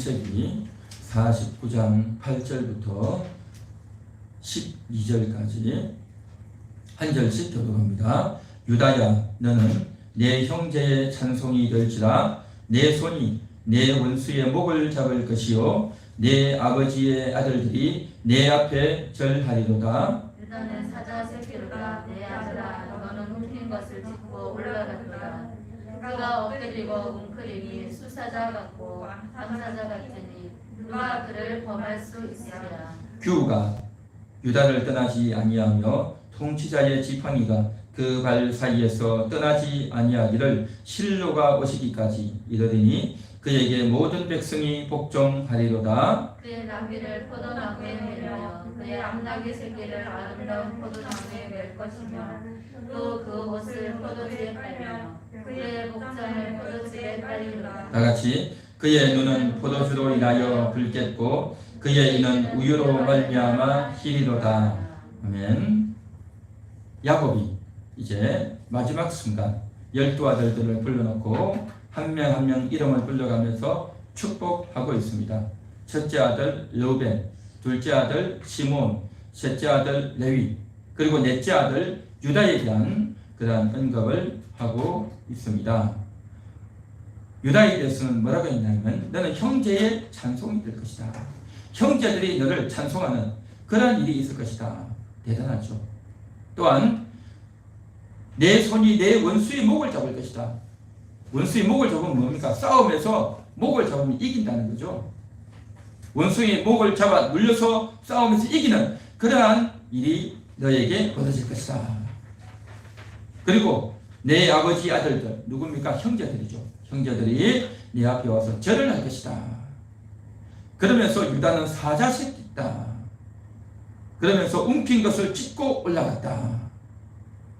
창세기 49장 8절부터 12절까지 한 절씩 교독합니다. 유다야, 너는 내 형제의 찬송이 될지라. 내 손이 내 원수의 목을 잡을 것이요 내 아버지의 아들들이 내 앞에 절하리로다. 유다는 사자 새끼로다. 내 아들아, 너는 훔친 것을 짚고 올라갔도다. 그가 엎드리고 웅크림이 수사자 같고 암사자 같으니 누가 그를 범할 수 있으랴. 규가 유다를 떠나지 아니하며 통치자의 지팡이가 그 발 사이에서 떠나지 아니하기를 실로가 오시기까지 이르더니 그에게 모든 백성이 복종하리로다. 그의 나귀를 포도나무에 매며 그의 암나귀 새끼를 아름다운 포도나무에 맬 것이며 또 그 옷을 포도주에 빨며 그의 목장을 포도주에 빨리로다. 다같이 그의 눈은 포도주로 인하여 붉겠고 그의 이는 우유로 말미암아 희리로다. 아멘. 야곱이 이제 마지막 순간 12아들들을 불러놓고 한 명 한 명 이름을 불러가면서 축복하고 있습니다. 첫째 아들 르우벤, 둘째 아들 시몬, 셋째 아들 레위, 그리고 넷째 아들 유다에 대한 그러한 언급을 하고 있습니다. 유다에 대해서는 뭐라고 했냐면 너는 형제의 찬송이 될 것이다. 형제들이 너를 찬송하는 그러한 일이 있을 것이다. 대단하죠. 또한 내 손이 내 원수의 목을 잡을 것이다. 원수의 목을 잡으면 뭡니까? 싸움에서 목을 잡으면 이긴다는 거죠. 원수의 목을 잡아 물려서 싸움에서 이기는 그러한 일이 너에게 벌어질 것이다. 그리고 내 아버지 아들들, 누굽니까? 형제들이죠. 형제들이 네 앞에 와서 절을 할 것이다. 그러면서 유다는 사자 새끼다. 그러면서 움킨 것을 찢고 올라갔다.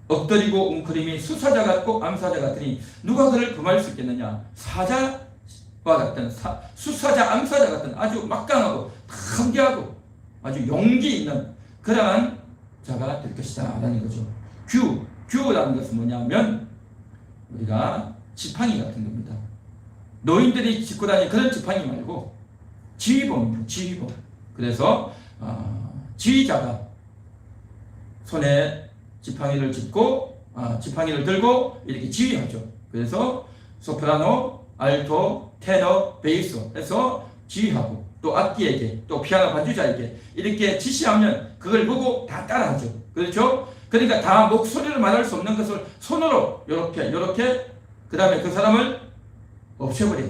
엎드리고 웅크림이 수사자 같고 암사자 같으니 누가 그를 금할 수 있겠느냐? 사자와 같은 수사자 암사자 같은 아주 막강하고 강대하고 아주 용기 있는 그러한 자가 될 것이다 라는 거죠. 규라는 것은 뭐냐면 우리가 지팡이 같은 겁니다. 노인들이 짚고 다니는 그런 지팡이 말고 지휘봉입니다. 지휘봉. 그래서 지휘자가 손에 지팡이를 짚고 지팡이를 들고 이렇게 지휘하죠. 그래서 소프라노, 알토, 테너, 베이스 해서 지휘하고 또 악기에게 또 피아노 반주자에게 이렇게 지시하면 그걸 보고 다 따라하죠. 그렇죠? 그러니까 다 목소리로 말할 수 없는 것을 손으로 이렇게 그 다음에 그 사람을 없애버려.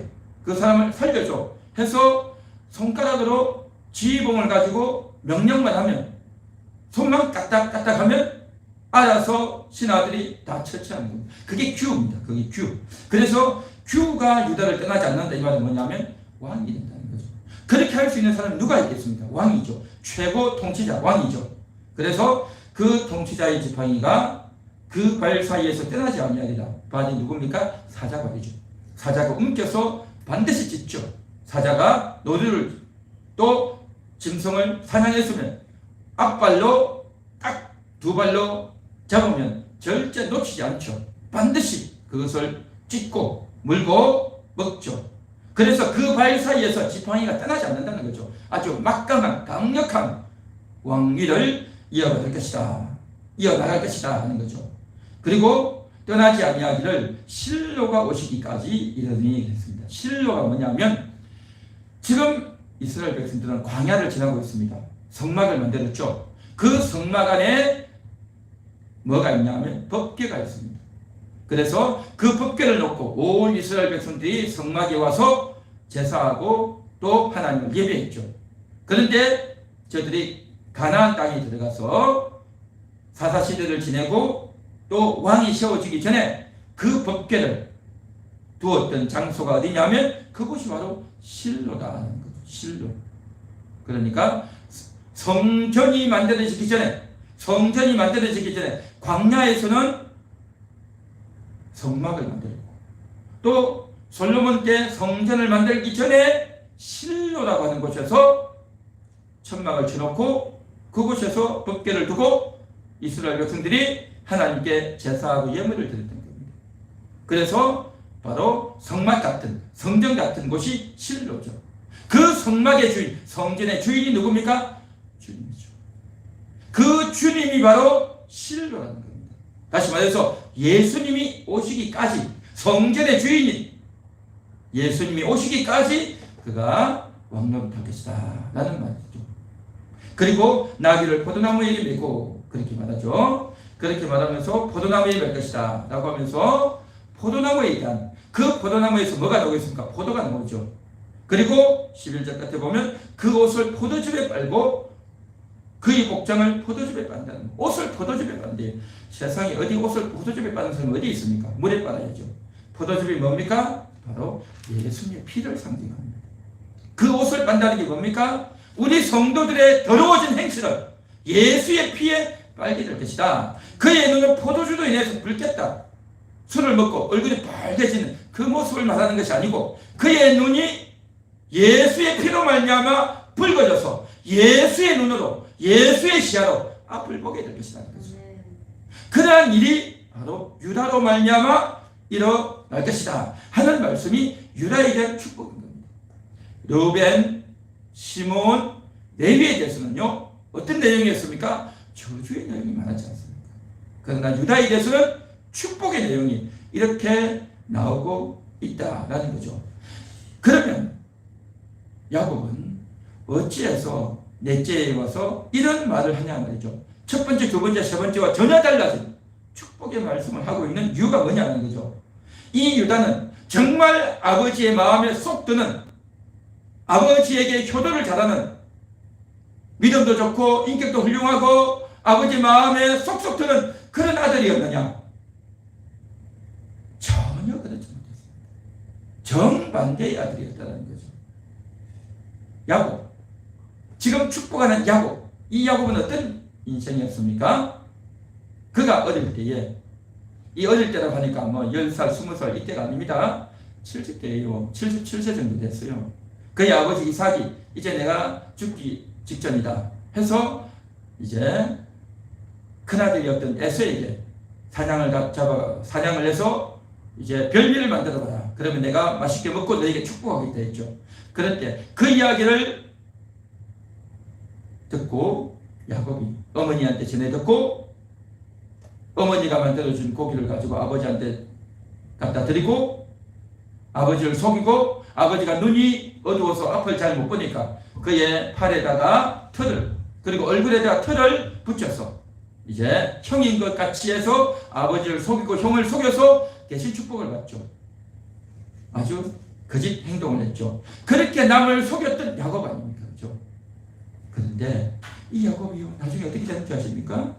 그 사람을 살려줘. 해서 손가락으로 지휘봉을 가지고 명령만 하면 손만 까딱까딱 하면 알아서 신하들이 다 처치하는 겁니다. 그게 규입니다. 그게 규. 그래서 규가 유다를 떠나지 않는다. 이 말은 뭐냐면 왕이 된다는 거죠. 그렇게 할 수 있는 사람은 누가 있겠습니까? 왕이죠. 최고 통치자, 왕이죠. 그래서 그 통치자의 지팡이가 그 발 사이에서 떠나지 아니하리라. 발이 누굽니까? 사자발이죠. 사자가 움켜서 반드시 찢죠. 사자가 노루를 또 짐승을 사냥했으면 앞발로 딱 두 발로 잡으면 절대 놓치지 않죠. 반드시 그것을 찢고 물고 먹죠. 그래서 그 발 사이에서 지팡이가 떠나지 않는다는 거죠. 아주 막강한 강력한 왕위를 이어갈 것이다. 이어나갈 것이다 하는 거죠. 그리고 떠나지 아니하기를 실로가 오시기까지 이르더니 그랬습니다. 실로가 뭐냐면 지금 이스라엘 백성들은 광야를 지나고 있습니다. 성막을 만들었죠. 그 성막 안에 뭐가 있냐면 법궤가 있습니다. 그래서 그 법궤를 놓고 온 이스라엘 백성들이 성막에 와서 제사하고 또 하나님을 예배했죠. 그런데 저들이 가나안 땅에 들어가서 사사시대를 지내고 또 왕이 세워지기 전에 그 법궤를 두었던 장소가 어디냐면 그곳이 바로 실로다 하는 거죠. 실로. 그러니까 성전이 만들어지기 전에 광야에서는 성막을 만들고 또 솔로몬 때 성전을 만들기 전에 실로라고 하는 곳에서 천막을 쳐놓고 그곳에서 법궤를 두고 이스라엘 백성들이 하나님께 제사하고 예물을 드렸던 겁니다. 그래서 바로 성막 같은 성전 같은 곳이 실로죠. 그 성막의 주인, 성전의 주인이 누굽니까? 주님이죠. 그 주님이 바로 실로라는 겁니다. 다시 말해서 예수님이 오시기까지, 성전의 주인인 예수님이 오시기까지 그가 왕노릇할 것이다 라는 말이죠. 그리고 나귀를 포도나무에게 메고 그렇게 말하죠. 그렇게 말하면서 포도나무에 맬 것이다 라고 하면서 포도나무에 대한, 그 포도나무에서 뭐가 나오고 있습니까? 포도가 나오죠. 그리고 11절 끝에 보면 그 옷을 포도즙에 빨고 그의 복장을 포도즙에 빤다는, 옷을 포도즙에 빤대요. 세상에 어디 옷을 포도즙에 빠는 사람이 어디 있습니까? 물에 빨아야죠. 포도즙이 뭡니까? 바로 예수님의 피를 상징합니다. 그 옷을 빤다는 게 뭡니까? 우리 성도들의 더러워진 행실을 예수의 피에 빨게 될 것이다. 그의 눈은 포도주로 인해서 붉겠다. 술을 먹고 얼굴이 빨개지는 그 모습을 말하는 것이 아니고 그의 눈이 예수의 피로 말미암아 붉어져서 예수의 눈으로, 예수의 시야로 앞을 보게 될 것이라는 거죠. 그러한 일이 바로 유다로 말미암아 일어날 것이다 하는 말씀이 유다에 대한 축복인 겁니다. 르우벤, 시몬, 레위에 대해서는요 어떤 내용이었습니까? 저주의 내용이 많았지 않습니까? 그러나 유다에 대해서는 축복의 내용이 이렇게 나오고 있다라는 거죠. 그러면 야곱은 어찌해서 넷째에 와서 이런 말을 하냐 말이죠. 첫 번째, 두 번째, 세 번째와 전혀 달라진 축복의 말씀을 하고 있는 이유가 뭐냐는 거죠. 이 유다는 정말 아버지의 마음에 쏙 드는, 아버지에게 효도를 잘하는, 믿음도 좋고 인격도 훌륭하고 아버지 마음에 쏙쏙 드는 그런 아들이었느냐? 전혀 그렇지 못했습니다. 정반대의 아들이었다는 거죠. 야곱, 지금 축복하는 야곱, 이 야곱은 어떤 인생이었습니까? 그가 어릴 때에, 이 어릴 때라고 하니까 뭐 10살, 20살 이때가 아닙니다. 70대예요. 77세 정도 됐어요. 그의 아버지 이삭이 이제 내가 죽기 직전이다 해서 이제 큰아들이었던 에서에게 사냥을 해서 이제 별미를 만들어 봐라. 그러면 내가 맛있게 먹고 너에게 축복하겠다 했죠. 그럴 때 그 이야기를 듣고 야곱이 어머니한테 전해 듣고 어머니가 만들어준 고기를 가지고 아버지한테 갖다 드리고 아버지를 속이고 아버지가 눈이 어두워서 앞을 잘 못 보니까 그의 팔에다가 털을 그리고 얼굴에다가 털을 붙여서 이제 형인 것 같이 해서 아버지를 속이고 형을 속여서 대신 축복을 받죠. 아주 거짓 행동을 했죠. 그렇게 남을 속였던 야곱 아닙니까? 그렇죠? 그런데 이 야곱이요 나중에 어떻게 되는 줄 아십니까?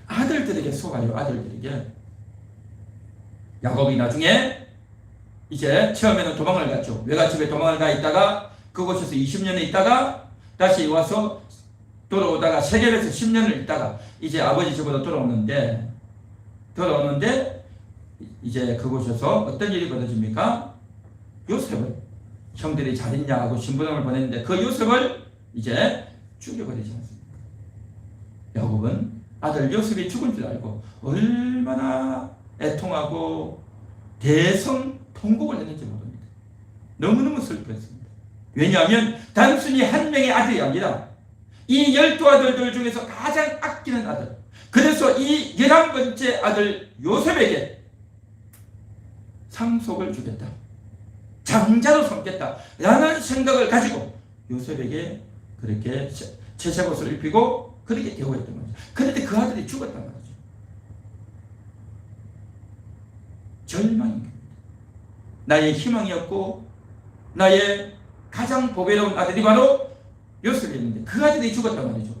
아들들에게 속아요. 아들들에게. 야곱이 나중에 이제 처음에는 도망을 갔죠. 외갓집에 도망을 가 있다가 그곳에서 20년을 있다가 다시 와서 돌아오다가 세겜에서 10년을 있다가 이제 아버지 집으로 돌아오는데 이제 그곳에서 어떤 일이 벌어집니까? 요셉을 형들이 잘했냐 하고 신부름을 보냈는데 그 요셉을 이제 죽여버리지 않습니까? 야곱은 아들 요셉이 죽은 줄 알고 얼마나 애통하고 대성통곡을 했는지 모릅니다. 너무너무 슬펐습니다. 왜냐하면 단순히 한 명의 아들이 아니라 이 12아들들 중에서 가장 아끼는 아들, 그래서 이 11번째 아들 요셉에게 상속을 주겠다, 장자로 삼겠다 라는 생각을 가지고 요셉에게 그렇게 채색옷을 입히고 그렇게 대우했던 거죠. 그런데 그 아들이 죽었단 말이죠. 절망인 겁니다. 나의 희망이었고 나의 가장 보배로운 아들이 바로 요셉이었는데 그 아들이 죽었단 말이죠.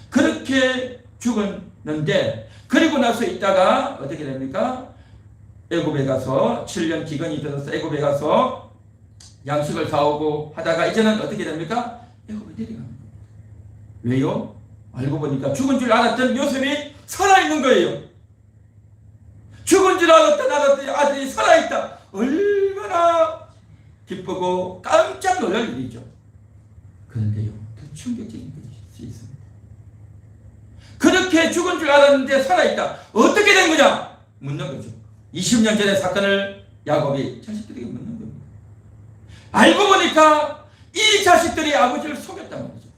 그렇게 죽었는데 그리고 나서 있다가 어떻게 됩니까? 애굽에 가서 7년 기근이 들어서 애굽에 가서 양식을 사오고 하다가 이제는 어떻게 됩니까? 애굽에 내려가는 겁니다. 왜요? 알고 보니까 죽은 줄 알았던 요셉이 살아있는 거예요. 죽은 줄 알았던 아들이 살아있다. 얼마나 기쁘고 깜짝 놀랄 일이죠. 그런데요, 더 충격적인 것이 있습니다. 그렇게 죽은 줄 알았는데 살아있다. 어떻게 된 거냐? 묻는 거죠. 20년 전의 사건을 야곱이 자식들에게 묻는 겁니다. 알고 보니까 이 자식들이 아버지를 속였단 말이죠.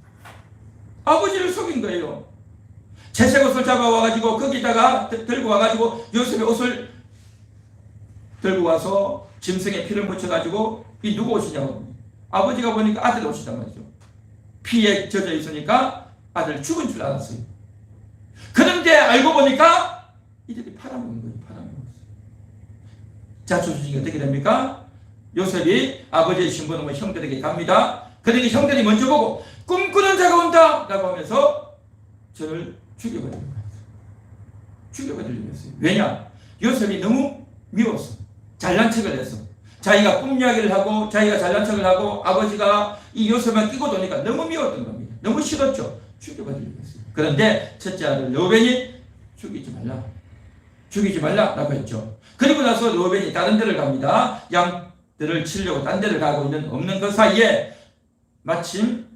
아버지를 속인 거예요. 채색 옷을 잡아와가지고 거기다가 들고 와가지고 요셉의 옷을 들고 와서 짐승에 피를 묻혀가지고 이 누구 옷이냐고. 아버지가 보니까 아들 옷이단 말이죠. 피에 젖어 있으니까 아들 죽은 줄 알았어요. 그런데 알고 보니까 이들이 팔아먹은 거예요. 팔아먹었어요. 자초지종이 어떻게 됩니까? 요셉이 아버지의 신부는 형들에게 갑니다. 그러니까 형들이 먼저 보고 꿈꾸는 자가 온다 라고 하면서 저를 죽여버리는 거예요. 죽여버리려고 했어요. 왜냐? 요셉이 너무 미웠어. 잘난 척을 했어. 자기가 꿈 이야기를 하고 자기가 잘난 척을 하고 아버지가 이 요셉만 끼고 도니까 너무 미웠던 겁니다. 너무 싫었죠. 죽여버리려고 했어요. 그런데 첫째 아들 르우벤이 죽이지 말라. 죽이지 말라라고 했죠. 그리고 나서 르우벤이 다른 데를 갑니다. 양들을 치려고 딴 데를 가고 없는 그 사이에 마침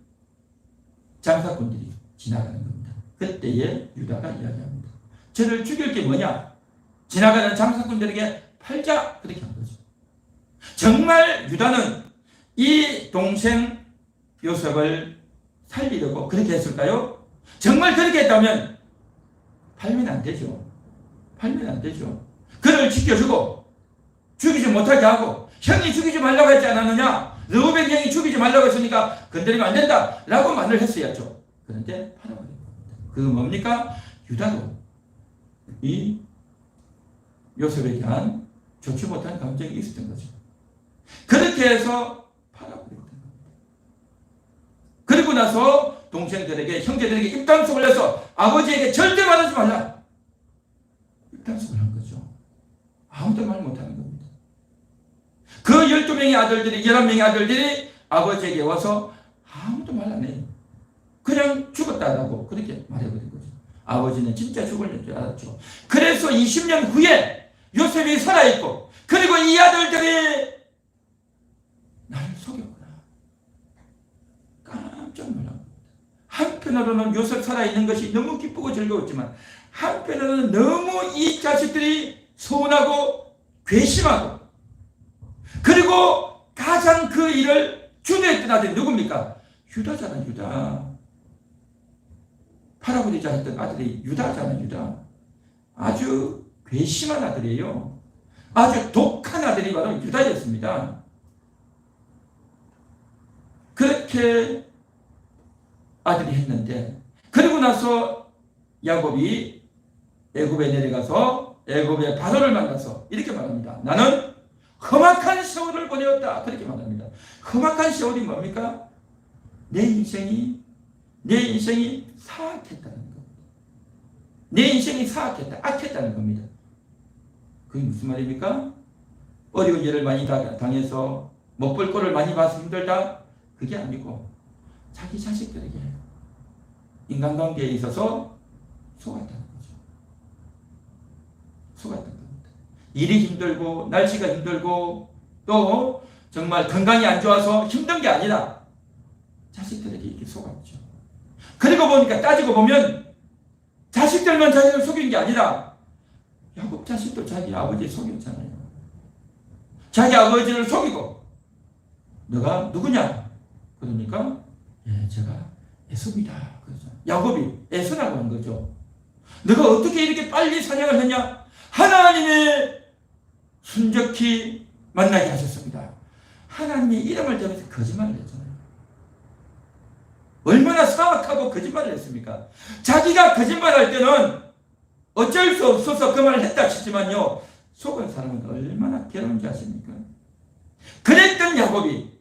장사꾼들이 지나가는 겁니다. 그때에 유다가 이야기합니다. 저를 죽일 게 뭐냐? 지나가는 장사꾼들에게 팔자. 그렇게 한 거죠. 정말 유다는 이 동생 요셉을 살리려고 그렇게 했을까요? 정말 그렇게 했다면 팔면 안 되죠. 팔면 안 되죠. 그를 지켜주고 죽이지 못하게 하고 형이 죽이지 말라고 했지 않았느냐? 르우벤 형이 죽이지 말라고 했으니까 건드리면 안 된다 라고 말을 했어야죠. 그런데 팔아버린 겁니다. 그거 뭡니까? 유다도 이 요셉에 대한 좋지 못한 감정이 있었던 거죠. 그렇게 해서 팔아버렸던 겁니다. 그리고 나서 동생들에게 형제들에게 입단속을 해서 아버지에게 절대 말하지 말라. 입단속을 한 거죠. 아무도 말 못하는 겁니다. 그 12명의 아들들이 11명의 아들들이 아버지에게 와서 아무도 말 안 해요. 그냥 죽었다라고 그렇게 말해버린 거죠. 아버지는 진짜 죽을 줄 알았죠. 그래서 20년 후에 요셉이 살아있고 그리고 이 아들들이 나를 속였구나. 깜짝 놀랍니다. 한편으로는 요셉 살아있는 것이 너무 기쁘고 즐거웠지만 한편으로는 너무 이 자식들이 서운하고 괘씸하고 그리고 가장 그 일을 주도했던 아들이 누굽니까? 유다잖아. 유다. 팔아버리자 했던 아들이 유다잖아. 유다. 아주 괘씸한 아들이에요. 아주 독한 아들이 바로 유다였습니다. 그렇게 아들이 했는데 그리고 나서 야곱이 애굽에 내려가서 애굽의 바로를 만나서 이렇게 말합니다. 나는 험악한 세월을 보내었다. 그렇게 말합니다. 험악한 세월이 뭡니까? 내 인생이 사악했다는 겁니다. 내 인생이 사악했다. 악했다는 겁니다. 그게 무슨 말입니까? 어려운 일을 많이 당해서 못 볼 꼴을 많이 봐서 힘들다? 그게 아니고 자기 자식들에게 인간관계에 있어서 속았다는 거죠. 속았던 겁니다. 일이 힘들고 날씨가 힘들고 또 정말 건강이 안 좋아서 힘든 게 아니라 자식들에게 이렇게 속았죠. 그리고 보니까 따지고 보면 자식들만 자식을 속인 게 아니라 야곱 자식도 자기 아버지 속였잖아요. 자기 아버지를 속이고 너가 누구냐? 그러니까 제가 에서입니다. 그래서 야곱이 에서라고 한 거죠. 너가 어떻게 이렇게 빨리 사냥을 했냐? 하나님의 순적히 만나게 하셨습니다. 하나님의 이름을 대면서 거짓말을 했잖아요. 얼마나 사악하고 거짓말을 했습니까? 자기가 거짓말할 때는 어쩔 수 없어서 그 말을 했다 치지만요, 속은 사람은 얼마나 괴로운지 아십니까? 그랬던 야곱이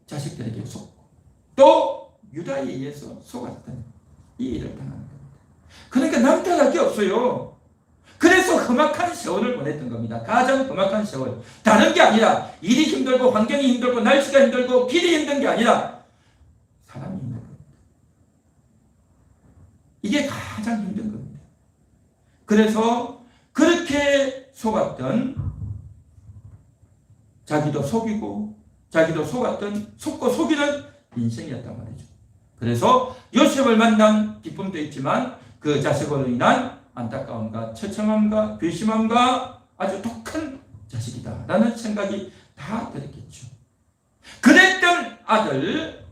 자식들에게 속고 또 유다에 의해서 속았던 이 일을 당하는 겁니다. 그러니까 남탓할 게 없어요. 그래서 험악한 세월을 보냈던 겁니다. 가장 험악한 세월. 다른 게 아니라 일이 힘들고 환경이 힘들고 날씨가 힘들고 길이 힘든 게 아니라 사람이 힘든 겁니다. 이게 가장 힘든 겁니다. 그래서 그렇게 속았던 자기도 속이고 자기도 속았던 속고 속이는 인생이었단 말이죠. 그래서 요셉을 만난 기쁨도 있지만 그 자식으로 인한 안타까움과 처참함과 괘씸함과 아주 독한 자식이다 라는 생각이 다 들었겠죠. 그랬던 아들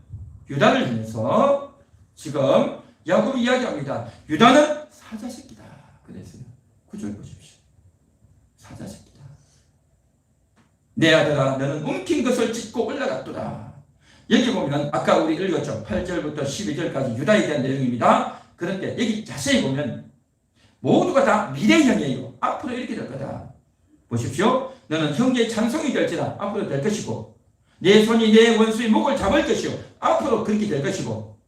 유다를 향해서 지금 야곱이 이야기합니다. 유다는 사자새끼다. 그랬어요. 9절 보십시오. 사자새끼다. 내 아들아 너는 움킨 것을 찢고 올라갔도다. 여기 보면 아까 우리 읽었죠. 8절부터 12절까지 유다에 대한 내용입니다. 그런데 여기 자세히 보면 모두가 다 미래형이에요. 앞으로 이렇게 될 거다. 보십시오. 너는 형제의 찬송이 될지라 앞으로 될 것이고 내 손이 내 원수의 목을 잡을 것이요 앞으로 그렇게 될 것이고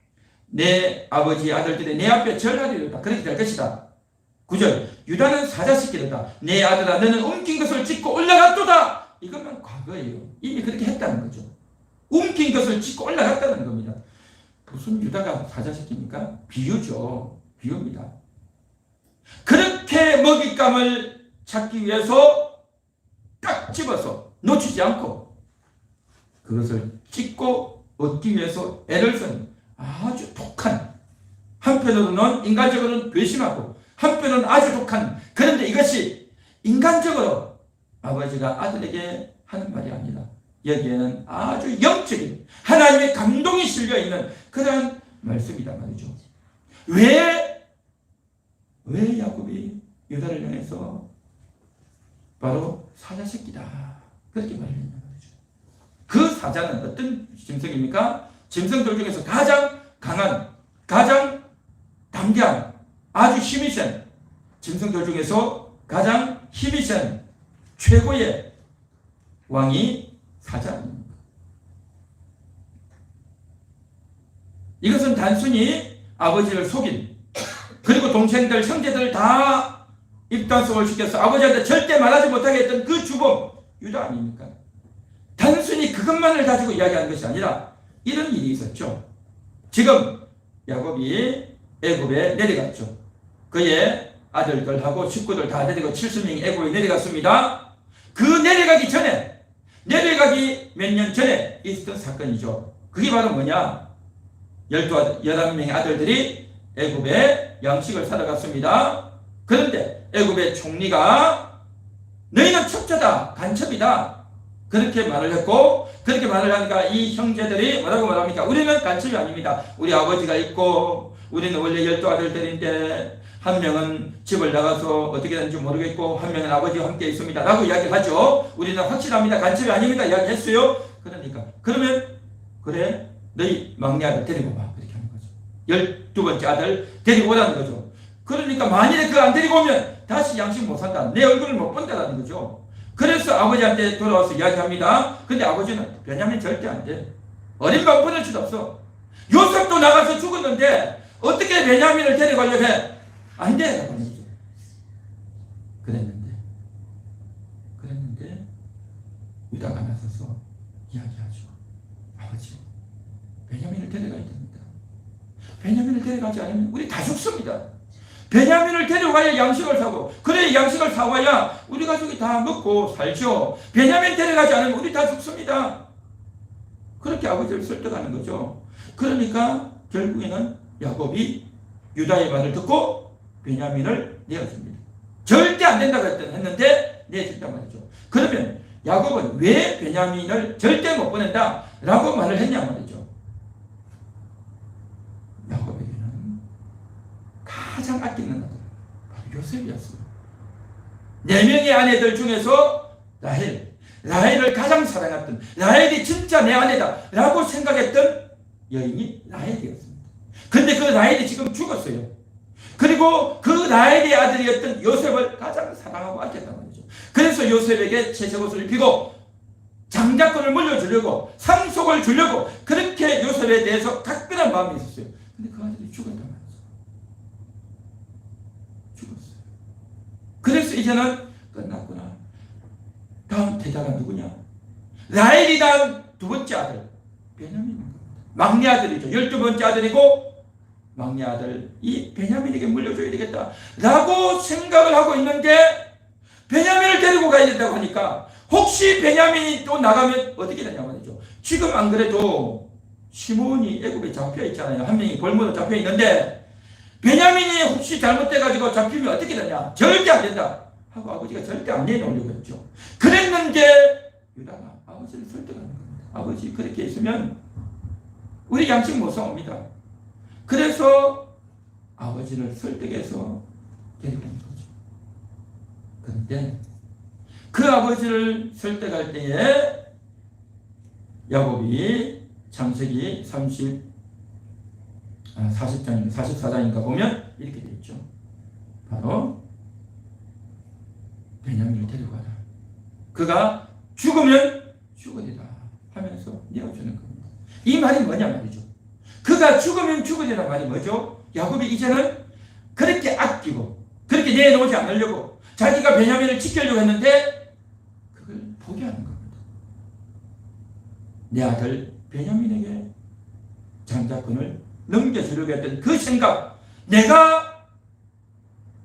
내 아버지의 아들들이 내 앞에 절하리로다. 그렇게 될 것이다. 9절 유다는 사자새끼로다. 내 아들아 너는 움킨 것을 찢고 올라갔도다. 이것만 과거예요. 이미 그렇게 했다는 거죠. 움킨 것을 찢고 올라갔다는 겁니다. 무슨 유다가 사자새끼입니까? 비유죠. 비유입니다. 그렇게 먹잇감을 찾기 위해서 딱 집어서 놓치지 않고 그것을 찢고 얻기 위해서 애를 쓴 아주 독한, 한편으로는 인간적으로는 괘씸하고 한편으로는 아주 독한, 그런데 이것이 인간적으로 아버지가 아들에게 하는 말이 아니라 여기에는 아주 영적인 하나님의 감동이 실려있는 그런 말씀이란 말이죠. 왜 야곱이 유다를 향해서 바로 사자새끼다 그렇게 말을 했냐 말이죠. 그 사자는 어떤 짐승입니까? 짐승들 중에서 가장 강한, 가장 담대한, 아주 힘이 센 짐승들 중에서 가장 힘이 센 최고의 왕이 사자입니다. 이것은 단순히 아버지를 속인, 그리고 동생들, 형제들을 다 입단속을 시켜서 아버지한테 절대 말하지 못하게 했던 그 주범 유다 아닙니까? 단순히 그것만을 가지고 이야기하는 것이 아니라 이런 일이 있었죠. 지금 야곱이 애굽에 내려갔죠. 그의 아들들하고 식구들 다 데리고 70명이 애굽에 내려갔습니다. 그 내려가기 몇 년 전에 있었던 사건이죠. 그게 바로 뭐냐? 11명의 아들들이 애굽에 양식을 사러 갔습니다. 그런데 애굽의 총리가 너희는 첩자다, 간첩이다 그렇게 말을 했고, 그렇게 말을 하니까 이 형제들이 뭐라고 말합니까? 우리는 간첩이 아닙니다. 우리 아버지가 있고 우리는 원래 12아들들인데 한 명은 집을 나가서 어떻게 되는지 모르겠고 한 명은 아버지와 함께 있습니다 라고 이야기를 하죠. 우리는 확실합니다. 간첩이 아닙니다 이야기했어요. 그러니까 그러면 그래 너희 막내 아들 데리고 와 그렇게 하는 거죠. 12번째 아들 데리고 오라는 거죠. 그러니까 만일에 그거 안 데리고 오면 다시 양식 못 산다, 내 얼굴을 못 본다라는 거죠. 그래서 아버지한테 돌아와서 이야기합니다. 근데 아버지는 베냐민 절대 안 돼. 어린 방 보낼 수도 없어. 요셉도 나가서 죽었는데 어떻게 베냐민을 데려가려고 해? 안 돼! 라고 하는 거죠. 그랬는데 유다가 나서서 이야기하죠. 아버지, 베냐민을 데려가야 됩니다. 베냐민을 데려가지 않으면 우리 다 죽습니다. 베냐민을 데려가야 양식을 사고, 그래 양식을 사와야 우리 가족이 다 먹고 살죠. 베냐민 데려가지 않으면 우리 다 죽습니다. 그렇게 아버지를 설득하는 거죠. 그러니까 결국에는 야곱이 유다의 말을 듣고 베냐민을 내어줍니다. 절대 안 된다고 했는데 내어준단 말이죠. 그러면 야곱은 왜 베냐민을 절대 못 보낸다 라고 말을 했냐 말이죠. 야곱에게는 가장 아끼는 아들 바로 요셉이었어요. 4명의 아내들 중에서 라헬을 가장 사랑했던, 라헬이 진짜 내 아내다 라고 생각했던 여인이 라헬이었습니다. 근데 그 라헬이 지금 죽었어요. 그리고 그 라헬의 아들이었던 요셉을 가장 사랑하고 아꼈단 말이죠. 그래서 요셉에게 채색옷을 입히고 장자권을 물려주려고, 상속을 주려고 그렇게 요셉에 대해서 각별한 마음이 있었어요. 근데 그 아들이 죽었단 말이죠. 죽었어요. 그래서 이제는 끝났구나. 다음 대자가 누구냐? 라헬이 다음 두 번째 아들 베냐민입니다. 막내 아들이죠. 12번째 아들이고 막내 아들 이 베냐민에게 물려줘야 되겠다 라고 생각을 하고 있는데 베냐민을 데리고 가야 된다고 하니까 혹시 베냐민이 또 나가면 어떻게 되냐 말이죠. 지금 안 그래도 시몬이 애굽에 잡혀 있잖아요. 한 명이 벌무로 잡혀 있는데 베냐민이 혹시 잘못돼가지고 잡히면 어떻게 되냐. 절대 안 된다 하고 아버지가 절대 안 내놓으려고 했죠. 그랬는데 유다가 아버지를 설득하는 겁니다. 아버지 그렇게 있으면 우리 양식 못 사옵니다. 그래서 아버지를 설득해서 데리고 온 거죠. 그런데 그 아버지를 설득할 때에 야곱이 창세기 44장인가 보면 이렇게 되어 있죠. 바로 베냐민을 데려가라. 그가 죽으면 죽으리라 하면서 내어주는 겁니다. 이 말이 뭐냐 말이죠. 그가 죽으면 죽으리라 말이 뭐죠? 야곱이 이제는 그렇게 아끼고 그렇게 내놓지 않으려고 자기가 베냐민을 지키려고 했는데 그걸 포기하는 겁니다. 내 아들 베냐민에게 장자권을 넘겨주려고 했던 그 생각, 내가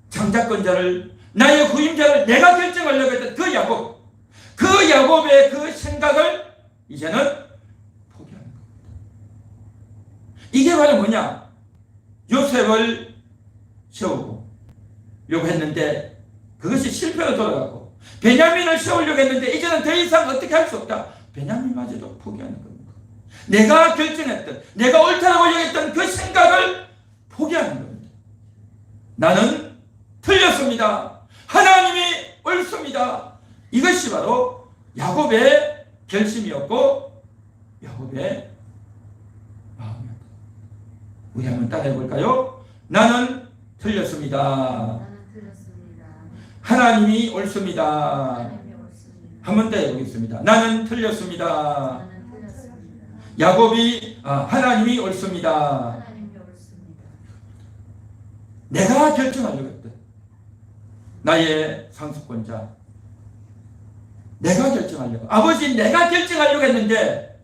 장자권자를, 나의 후임자를 내가 결정하려고 했던 그 야곱, 그 야곱의 그 생각을 이제는 포기하는 겁니다. 이게 바로 뭐냐? 요셉을 세우고 했는데 그것이 실패로 돌아가고, 베냐민을 세우려고 했는데 이제는 더 이상 어떻게 할 수 없다. 베냐민마저도 포기하는 겁니다. 내가 결정했던, 내가 옳다라고 여겼던 그 생각을 포기하는 겁니다. 나는 틀렸습니다. 하나님이 옳습니다. 이것이 바로 야곱의 결심이었고 야곱의 마음이었다. 우리 한번 따라해 볼까요? 나는 틀렸습니다. 나는 틀렸습니다. 하나님이 옳습니다. 하나님이 옳습니다. 한 번 더 해보겠습니다. 나는 틀렸습니다. 나는 틀렸습니다. 야곱이 하나님이 옳습니다. 하나님이 옳습니다. 내가 결정하려고 했던 나의 상속권자, 내가 결정하려고, 아버지 내가 결정하려고 했는데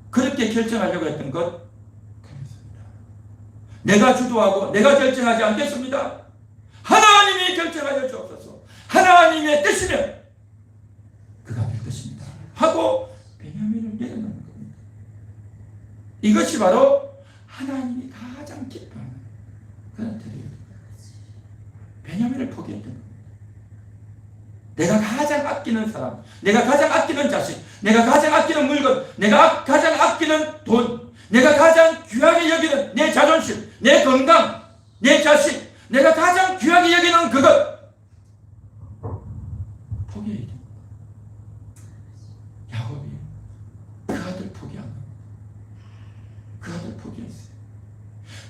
그렇게 결정하려고 했던 것 틀렸습니다. 내가 주도하고 내가 결정하지 않겠습니다. 하나님이 결정하여 주옵소서. 하나님의 뜻이면 그가 될 것입니다 하고 베냐민을 내려놓는 겁니다. 이것이 바로 하나님이 가장 기뻐하는 그런 태도입니다. 베냐민을 포기했던 겁니다. 내가 가장 아끼는 사람, 내가 가장 아끼는 자식, 내가 가장 아끼는 물건, 내가 가장 아끼는 돈, 내가 가장 귀하게 여기는 내 자존심, 내 건강, 내 자식, 내가 가장 귀하게 여기는 그것 포기해야 됩니다. 야곱이 그 아들 포기한 겁니다. 그 아들 포기했어요.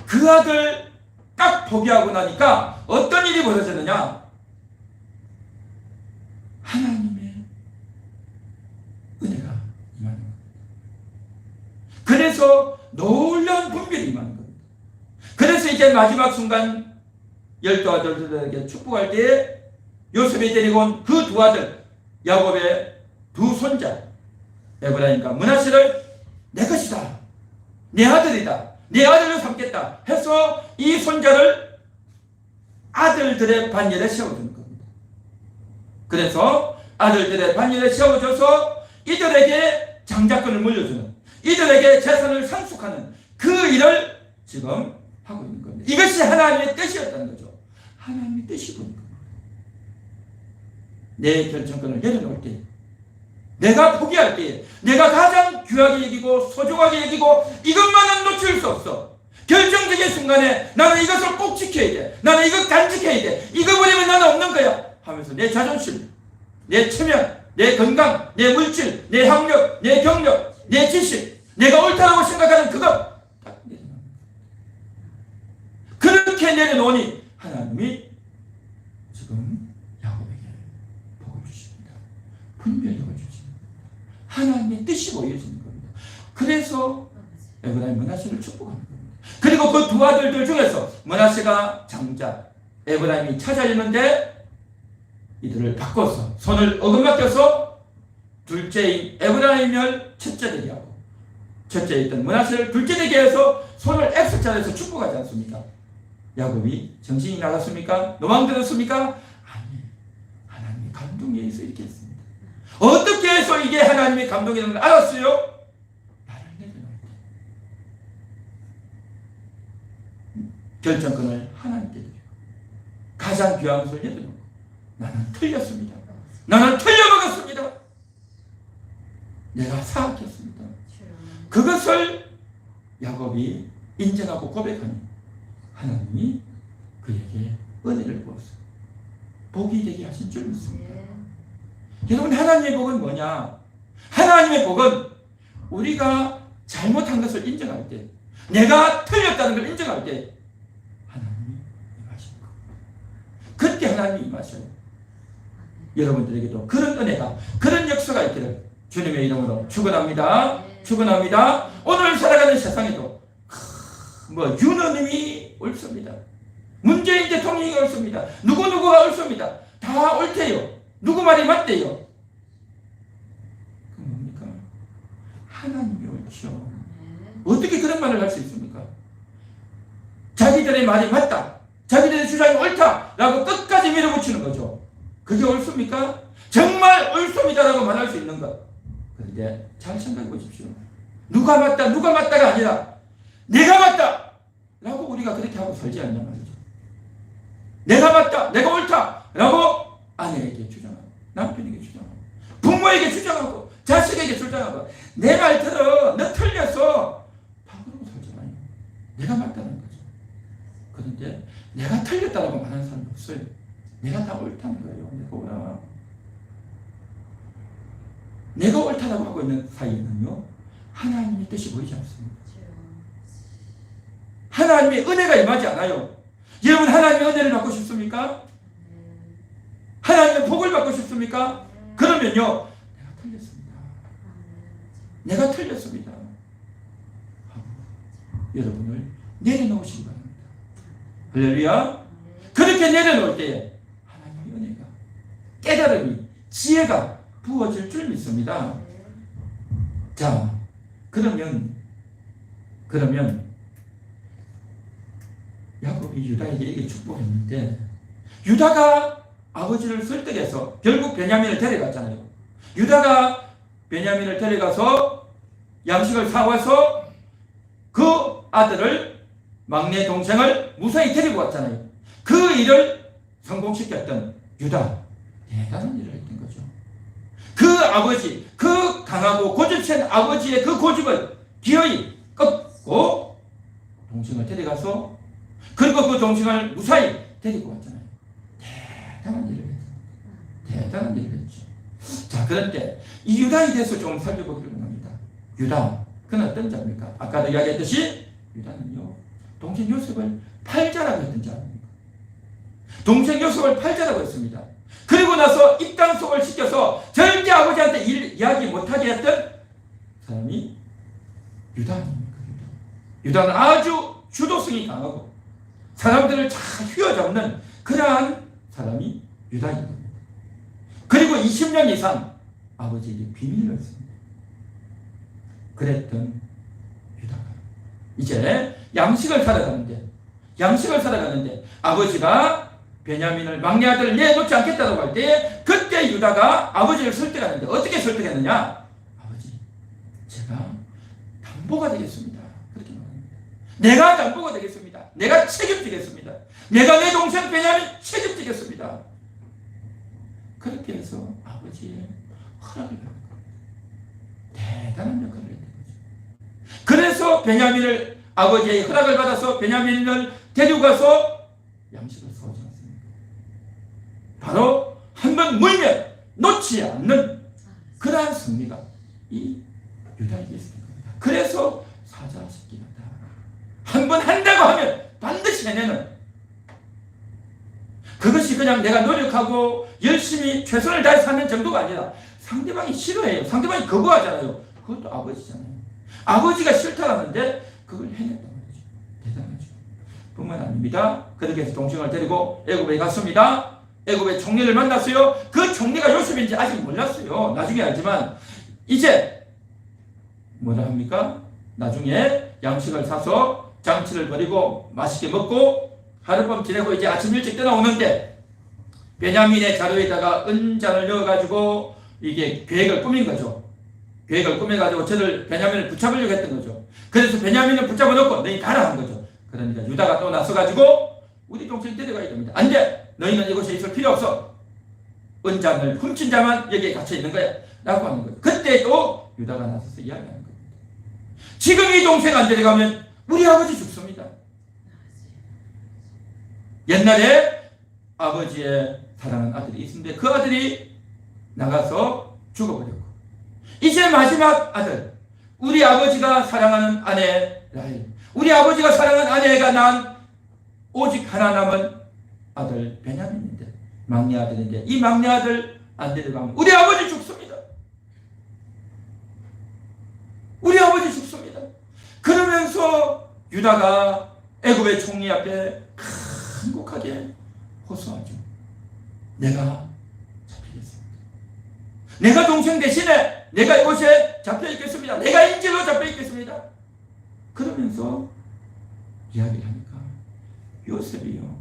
그 아들 딱 포기하고 나니까 어떤 일이 벌어졌느냐? 하나님의 은혜가 임하는 겁니다. 그래서 놀라운 분별이 임하는 겁니다. 그래서 이제 마지막 순간 12아들들에게 축복할 때에 요셉이 데리고 온 그 두 아들, 야곱의 두 손자 에브라임과 므낫세를 내 것이다, 내 아들이다, 내 아들을 삼겠다 해서 이 손자를 아들들의 반열에 세워주는 겁니다. 그래서 아들들의 반열에 세워줘서 이들에게 장자권을 물려주는, 이들에게 재산을 상속하는 그 일을 지금 하고 있는 겁니다. 이것이 하나님의 뜻이었다는 거죠. 하나님의 뜻이 보는 겁니다. 내 결정권을 내려놓을 때, 내가 포기할 때, 내가 가장 귀하게 여기고 소중하게 여기고 이것만은 놓칠 수 없어. 결정적인 순간에 나는 이것을 꼭 지켜야 돼. 나는 이것 간직해야 돼. 이거 버리면 나는 없는 거야 하면서 내 자존심, 내 체면, 내 건강, 내 물질, 내 학력, 내 경력, 내 지식, 내가 옳다고 생각하는 그것 딱 내려놓는 거야. 그렇게 내려놓으니 하나님이 지금 야곱에게 복을 주십니다. 분별력을 주십니다. 하나님의 뜻이 보여지는 겁니다. 그래서 에브라임 므낫세를 축복하는 겁니다. 그리고 그 두 아들들 중에서 므낫세가 장자, 에브라임이 차자였는데 이들을 바꿔서 손을 어긋맞겨서 둘째인 에브라임을 첫째 되게 하고 첫째에 있던 므낫세를 둘째 되게 해서 손을 X자에서 축복하지 않습니까? 야곱이 정신이 나갔습니까? 노망들었습니까? 아니, 하나님의 감동에 의해서 이렇게 했습니다. 어떻게 해서 이게 하나님의 감동이라는 걸 알았어요? 나를 내려놓을 때 결정권을 하나님께 드리고 가장 귀한 것을 내려놓고 나는 틀렸습니다. 나는 틀려먹었습니다. 내가 사악했습니다. 그것을 야곱이 인정하고 고백하니 하나님이 그에게 은혜를 부었어요. 복이 되게 하신 줄 믿습니다. 여러분, 하나님의 복은 뭐냐? 하나님의 복은 우리가 잘못한 것을 인정할 때, 내가 틀렸다는 걸 인정할 때 하나님이 임하시는 거예요. 그때 하나님이 임하셔요. 여러분들에게도 그런 은혜가, 그런 역사가 있기를 주님의 이름으로 축원합니다. 축원합니다. 오늘 살아가는 세상에도 유너님이 옳습니다. 문재인 대통령이 옳습니다. 누구누구가 옳습니다. 다 옳대요. 누구 말이 맞대요. 그 뭡니까? 하나님이 옳죠. 어떻게 그런 말을 할 수 있습니까? 자기들의 말이 맞다, 자기들의 주장이 옳다라고 끝까지 밀어붙이는 거죠. 그게 옳습니까? 정말 옳습니다라고 말할 수 있는 것. 그런데 잘 생각해 보십시오. 누가 맞다, 누가 맞다가 아니라 내가 맞다 라고 우리가 그렇게 하고 살지 않냐 말이죠. 내가 맞다, 내가 옳다 라고 아내에게 주장하고, 남편에게 주장하고, 부모에게 주장하고, 자식에게 주장하고, 내 말 들어, 너 틀렸어, 다 그러고 살잖아요. 내가 맞다는 거죠. 그런데 내가 틀렸다라고 말하는 사람이 없어요. 내가 다 옳다는 거예요. 내가 옳다라고 하고 있는 사이에는요, 하나님의 뜻이 보이지 않습니다. 하나님의 은혜가 임하지 않아요. 여러분, 하나님의 은혜를 받고 싶습니까? 하나님의 복을 받고 싶습니까? 그러면요, 내가 틀렸습니다. 내가 틀렸습니다. 여러분을 내려놓으시기 바랍니다. 할렐루야. 그렇게 내려놓을 때에 하나님의 은혜가, 깨달음이, 지혜가 부어질 줄 믿습니다. 자, 그러면 야곱이 유다에게 이게 축복했는데, 유다가 아버지를 설득해서 결국 베냐민을 데려갔잖아요. 유다가 베냐민을 데려가서 양식을 사와서 그 아들을, 막내 동생을 무사히 데리고 왔잖아요. 그 일을 성공시켰던 유다, 대단한 일을 했던 거죠. 그 아버지, 그 강하고 고집센 아버지의 그 고집을 기어이 꺾고 동생을 데려가서, 그리고 그 동생을 무사히 데리고 왔잖아요. 대단한 일을 했죠. 대단한 일을 했죠. 자, 그런데 이 유다에 대해서 좀 살펴보기로 합니다. 유다, 그는 어떤 자입니까? 아까도 이야기했듯이 유다는요, 동생 요셉을 팔자라고 했던 자입니다. 동생 요셉을 팔자라고 했습니다. 그리고 나서 입당속을 시켜서 절대 아버지한테 이야기 못하게 했던 사람이 유다 아닙니까? 유다는 아주 주도성이 강하고 사람들을 잘 휘어잡는 그러한 사람이 유다인 겁니다. 그리고 20년 이상 아버지에게 비밀을 했습니다. 그랬던 유다가 이제 양식을 사러 가는데 아버지가 베냐민을, 막내 아들을 내놓지 않겠다고 할 때, 그때 유다가 아버지를 설득하는데 어떻게 설득했느냐? 아버지, 제가 담보가 되겠습니다. 그렇게 말합니다. 내가 담보가 되겠습니다. 내가 책임지겠습니다. 내가 내 동생 베냐민 책임지겠습니다. 그렇게 해서 아버지의 허락을 받는 겁니다. 대단한 역할을 했던 거죠. 그래서 베냐민을, 아버지의 허락을 받아서 베냐민을 데리고 가서 양식을 사오지 않습니다. 바로 한번 물면 놓지 않는 그러한 승리가 이 유다에게 있었던 겁니다. 그래서 사자 새끼가 다 한번 한다고 하면 반드시 해내는, 그것이 그냥 내가 노력하고 열심히 최선을 다해서 하는 정도가 아니라 상대방이 싫어해요. 상대방이 거부하잖아요. 그것도 아버지잖아요. 아버지가 싫다라는데 그걸 해냈단 말이죠. 대단하죠. 뿐만 아닙니다. 그렇게 해서 동생을 데리고 애굽에 갔습니다. 애굽의 총리를 만났어요. 그 총리가 요셉인지 아직 몰랐어요. 나중에 알지만 이제 뭐라 합니까? 나중에 양식을 사서 장치를 벌이고 맛있게 먹고 하룻밤 지내고 이제 아침 일찍 떠나오는데 베냐민의 자루에다가 은잔을 넣어가지고 이게 계획을 꾸민 거죠. 계획을 꾸며가지고 저를 베냐민을 붙잡으려고 했던 거죠. 그래서 베냐민을 붙잡아 놓고 너희 가라 한 거죠. 그러니까 유다가 또 나서가지고 우리 동생 데려가야 됩니다. 안 돼! 너희는 이곳에 있을 필요 없어. 은잔을 훔친 자만 여기에 갇혀 있는 거야 라고 하는 거예요. 그때 또 유다가 나서서 이야기하는 겁니다. 지금 이 동생 안 데려가면 우리 아버지 죽습니다. 옛날에 아버지의 사랑하는 아들이 있었는데 그 아들이 나가서 죽어버렸고, 이제 마지막 아들, 우리 아버지가 사랑하는 아내 라헬, 우리 아버지가 사랑하는 아내가 낳은 오직 하나 남은 아들 베냐민인데, 막내 아들인데, 이 막내 아들 안 데려가면 우리 아버지 죽습니다. 우리 아버지 죽습니다. 그러면서 유다가 애굽의 총리 앞에 간곡하게 호소하죠. 내가 잡히겠습니다. 내가 동생 대신에 내가 이곳에 잡혀있겠습니다. 내가 인질로 잡혀있겠습니다. 그러면서 이야기를 하니까 요셉이요,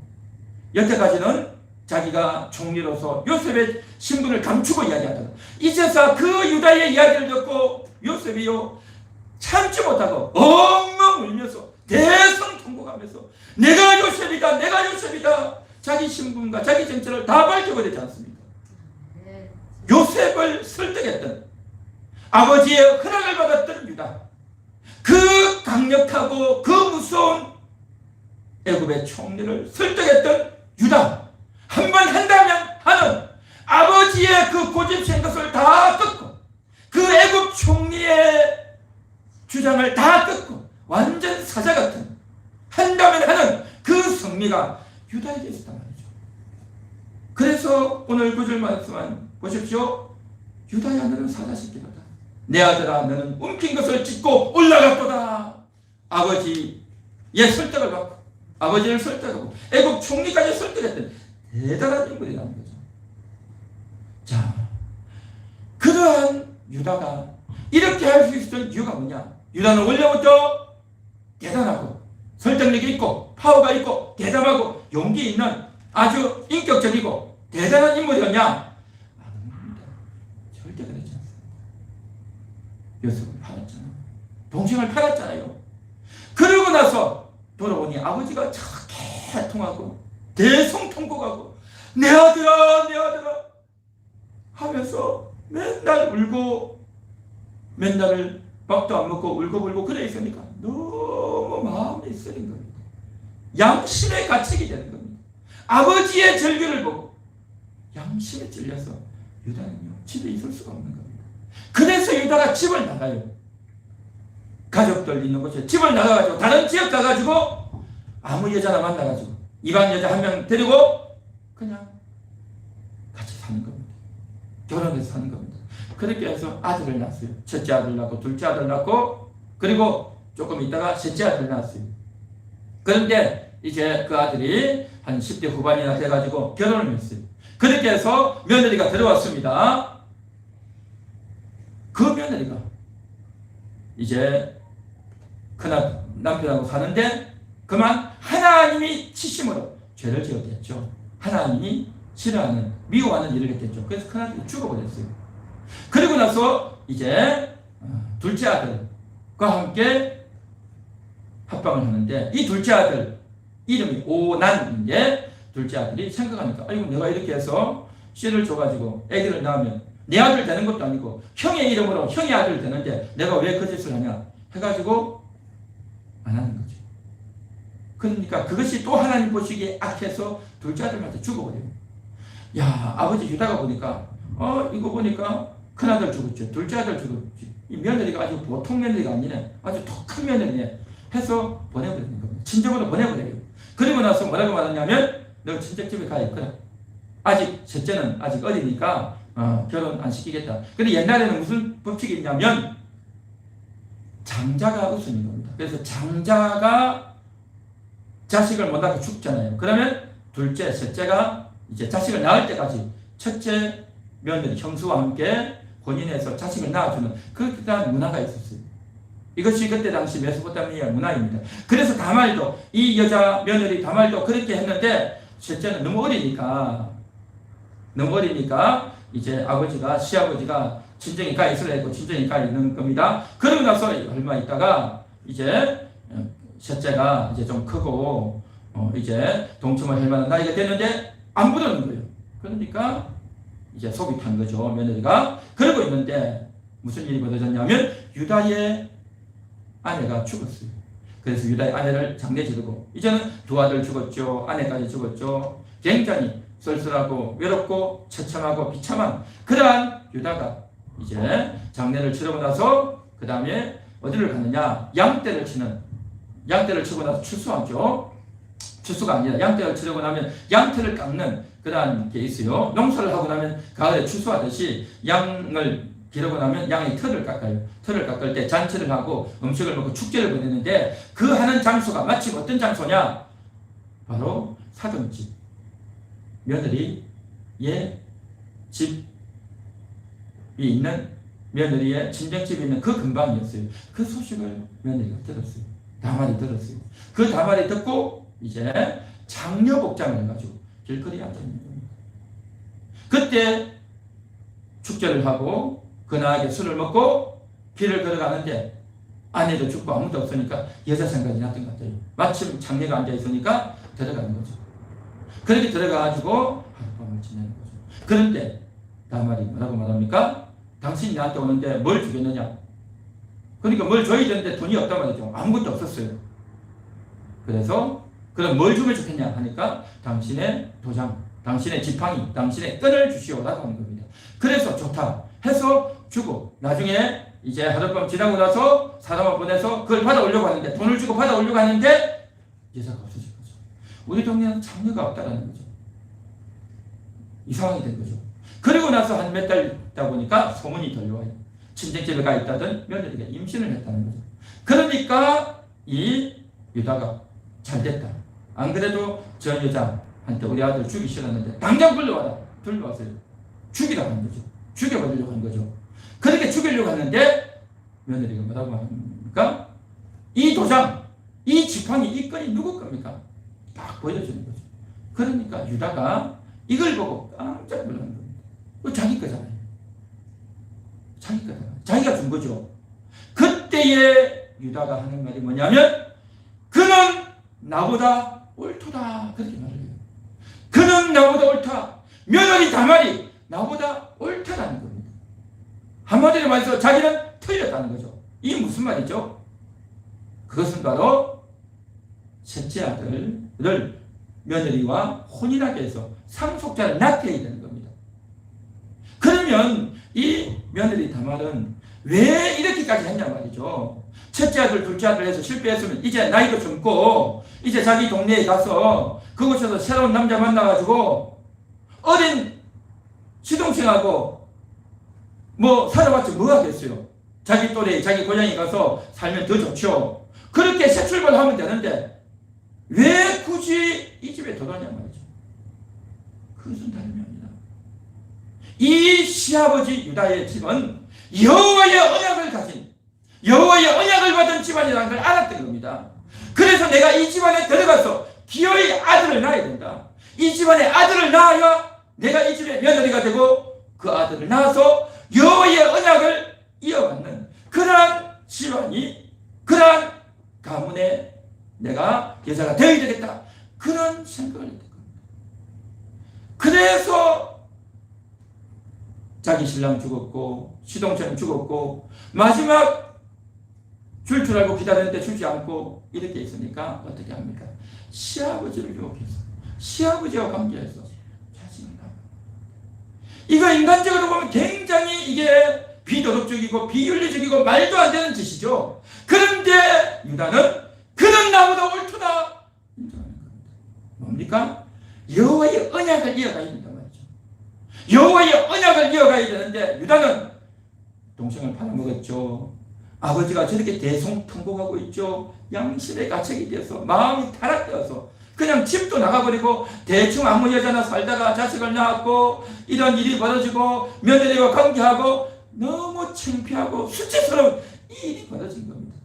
여태까지는 자기가 총리로서 요셉의 신분을 감추고 이야기하다가 이제서 그 유다의 이야기를 듣고 요셉이요, 참지 못하고 엉엉 울면서 대성통곡하면서 내가 요셉이다, 내가 요셉이다, 자기 신분과 자기 정체를 다 밝혀버리지 않습니까? 요셉을 설득했던, 아버지의 허락을 받았던 유다, 그 강력하고 그 무서운 애굽의 총리를 설득했던 유다, 한 번 한다면 하는 아버지의 그 고집센 것을 다 끊고 그 애굽 총리의 주장을 다 끊고 완전 사자 같은 한다면 하는 그 성미가 유다에게 있었단 말이죠. 그래서 오늘 9절 말씀만 보십시오. 유다야, 너는 사자새끼로다. 내 아들아, 너는 움킨 것을 찢고 올라갔도다. 아버지의 설득을 받고 아버지를 설득하고 애굽 총리까지 설득했던 대단한 인물이라는 거죠. 자, 그러한 유다가 이렇게 할 수 있었던 이유가 뭐냐? 유다는 원래부터 대단하고 설득력이 있고 파워가 있고 대담하고 용기 있는 아주 인격적이고 대단한 인물이었냐? 아닙니다. 절대 그렇지 않습니다. 요셉을 팔았잖아. 동생을 팔았잖아요. 그러고 나서 돌아오니 아버지가 저렇게 통하고 대성통곡하고 내 아들아, 내 아들아 하면서 맨날 울고 맨날 밥도 안 먹고 울고 그래 있으니까 너무 마음이 쓰린 겁니다. 양심에 갇히게 되는 겁니다. 아버지의 절규를 보고 양심에 찔려서 유다는요, 집에 있을 수가 없는 겁니다. 그래서 유다가 집을 나가요. 가족들 있는 곳에 집을 나가가지고 다른 지역 가가지고 아무 여자나 만나가지고 이방 여자 한 명 데리고 그냥 같이 사는 겁니다. 결혼해서 사는 겁니다. 그렇게 해서 아들을 낳았어요. 첫째 아들 낳고 둘째 아들 낳고 그리고 조금 있다가 셋째 아들 낳았어요. 그런데 이제 그 아들이 한 10대 후반이나 돼가지고 결혼을 했어요. 그렇게 해서 며느리가 들어왔습니다. 그 며느리가 이제 큰 남편하고 사는데 그만 하나님이 치심으로 죄를 지었게 했죠. 하나님이 싫어하는, 미워하는 일을 했겠죠. 그래서 큰아들이 죽어버렸어요. 그리고 나서 이제 둘째 아들과 함께 합방을 하는데 이 둘째 아들 이름이 오난인데 둘째 아들이 생각하니까 아이고, 내가 이렇게 해서 씨를 줘가지고 아기를 낳으면 내 아들 되는 것도 아니고 형의 이름으로 형의 아들 되는데 내가 왜 그 짓을 하냐 해가지고 안 하는 거죠. 그러니까 그것이 또 하나님 보시기에 악해서 둘째 아들한테 죽어버려요. 야, 아버지 유다가 보니까 이거 보니까 큰아들 죽었지, 둘째 아들 죽었지, 이 며느리가 아주 보통 며느리가 아니네, 아주 독한 며느리네 해서 보내버리는 겁니다. 친정으로 보내버려요. 그리고 나서 뭐라고 말하냐면 너 친척집에 가 있거라. 아직 셋째는 아직 어리니까 결혼 안 시키겠다. 근데 옛날에는 무슨 법칙이 있냐면 장자가 우선인 겁니다. 그래서 장자가 자식을 못 낳고 죽잖아요. 그러면 둘째, 셋째가 이제 자식을 낳을 때까지 첫째 며느리, 형수와 함께 혼인해서 자식을 낳아주는 그런 문화가 있었어요. 이것이 그때 당시 메소포타미아 문화입니다. 그래서 다말도, 이 여자 며느리 다말도 그렇게 했는데 셋째는 너무 어리니까 이제 아버지가, 시아버지가 친정에 가 있으려 했고 친정에 가 있는 겁니다. 그러고 나서 얼마 있다가 이제 셋째가 이제 좀 크고 이제 동침을 할 만한 나이가 됐는데 안 부르는 거예요. 그러니까 이제 속이 탄 거죠, 며느리가. 그러고 있는데 무슨 일이 벌어졌냐면 유다의 아내가 죽었어요. 그래서 유다의 아내를 장례 지르고 이제는 두 아들 죽었죠. 아내까지 죽었죠. 굉장히 쓸쓸하고 외롭고 처참하고 비참한 그러한 유다가 이제 장례를 치르고 나서 그 다음에 어디를 가느냐? 양떼를 치고 나서 추수하죠. 추수가 아니라 양떼를 치르고 나면 양털을 깎는 그러한 게 있어요. 농사를 하고 나면 가을에 추수하듯이 양을 기르고 나면 양의 털을 깎아요. 털을 깎을 때 잔치를 하고 음식을 먹고 축제를 보내는데 그 하는 장소가 마침 어떤 장소냐? 바로 사돈집. 며느리의 집이 있는 며느리의 친정집이 있는 그 근방이었어요. 그 소식을 며느리가 들었어요. 다말이 들었어요. 그 다말이 듣고 이제 장려 복장을 해가지고 길거리에 앉아있는 겁니다. 그때 축제를 하고 근하게 술을 먹고 길을 걸어가는데 아내도 죽고 아무도 없으니까 여자 생각이 났던 것 같아요. 마침 장녀가 앉아있으니까 들어가는 거죠. 그렇게 들어가가지고 하룻밤을 지내는 거죠. 그런데 다말이 뭐라고 말합니까? 당신이 나한테 오는데 뭘 주겠느냐? 그러니까 뭘 줘야 되는데 돈이 없단 말이죠. 아무것도 없었어요. 그래서 그럼 뭘 주면 좋겠냐 하니까 당신의 도장, 당신의 지팡이, 당신의 끈을 주시오라고 하는 겁니다. 그래서 좋다 해서 주고 나중에 이제 하룻밤 지나고 나서 사람을 보내서 그걸 받아오려고 하는데 돈을 주고 받아오려고 하는데 여자가 없어진 거죠. 우리 동네는 장녀가 없다라는 거죠. 이 상황이 된 거죠. 그리고 나서 한 몇 달 있다 보니까 소문이 들려와요. 친정집에 가 있다던 며느리가 임신을 했다는 거죠. 그러니까 이 유다가 잘 됐다. 안 그래도 저 여자한테 우리 아들 죽이 싫었는데 당장 불러와라. 불러왔어요. 죽이라고 한 거죠. 죽여버리려고 한 거죠. 그렇게 죽이려고 하는데 며느리가 뭐라고 합니까? 이 도장, 이 지팡이, 이 끈이 누구 겁니까? 딱 보여주는 거죠. 그러니까 유다가 이걸 보고 깜짝 놀라는 겁니다. 자기 거잖아요. 자기 거잖아요. 자기가 준 거죠. 그때에 유다가 하는 말이 뭐냐면 그는 나보다 옳도다. 그렇게 말을 해요. 그는 나보다 옳다. 며느리 다말이 나보다 옳다라는 겁니다. 한마디로 말해서 자기는 틀렸다는 거죠. 이게 무슨 말이죠? 그것은 바로 셋째 아들을 며느리와 혼인하게 해서 상속자를 낳게 해야 되는 겁니다. 그러면 이 며느리 다말은 왜 이렇게까지 했냐 말이죠. 첫째 아들, 둘째 아들 해서 실패했으면 이제 나이도 젊고 이제 자기 동네에 가서 그곳에서 새로운 남자 만나가지고 어린 시동생하고 뭐 살아봤자 뭐 하겠어요. 자기 또래, 자기 고향에 가서 살면 더 좋죠. 그렇게 새 출발하면 되는데 왜 굳이 이 집에 들어가냐 말이죠. 그것은 다름이 아니라 이 시아버지 유다의 집은 여호와의 언약을 가진 여호와의 언약을 받은 집안이라는 걸 알았던 겁니다. 그래서 내가 이 집안에 들어가서 기어이 아들을 낳아야 된다. 이 집안에 아들을 낳아야 내가 이 집의 며느리가 되고 그 아들을 낳아서 여호와의 언약을 이어받는 그러한 집안이 그러한 가문에 내가 여자가 되어야 되겠다. 그런 생각을 했던 겁니다. 그래서 자기 신랑 죽었고 시동생 죽었고 마지막 줄 줄 알고 기다렸는데 주지 않고 이렇게 있으니까 어떻게 합니까? 시아버지를 유혹해서 시아버지와 관계해서 자식을 낳아. 이거 인간적으로 보면 굉장히 이게 비도덕적이고 비윤리적이고 말도 안 되는 짓이죠. 그런데 유다는 그는 나보다 옳도다 인정하는 겁니다. 뭡니까? 여호와의 언약을 이어가야 된단 말이죠. 여호와의 언약을 이어가야 되는데 유다는 동생을 팔아먹었죠. 아버지가 저렇게 대성통곡하고 있죠. 양심의 가책이 되어서 마음이 타락되어서 그냥 집도 나가버리고 대충 아무 여자나 살다가 자식을 낳았고 이런 일이 벌어지고 며느리와 관계하고 너무 창피하고 수치스러운 이 일이 벌어진 겁니다.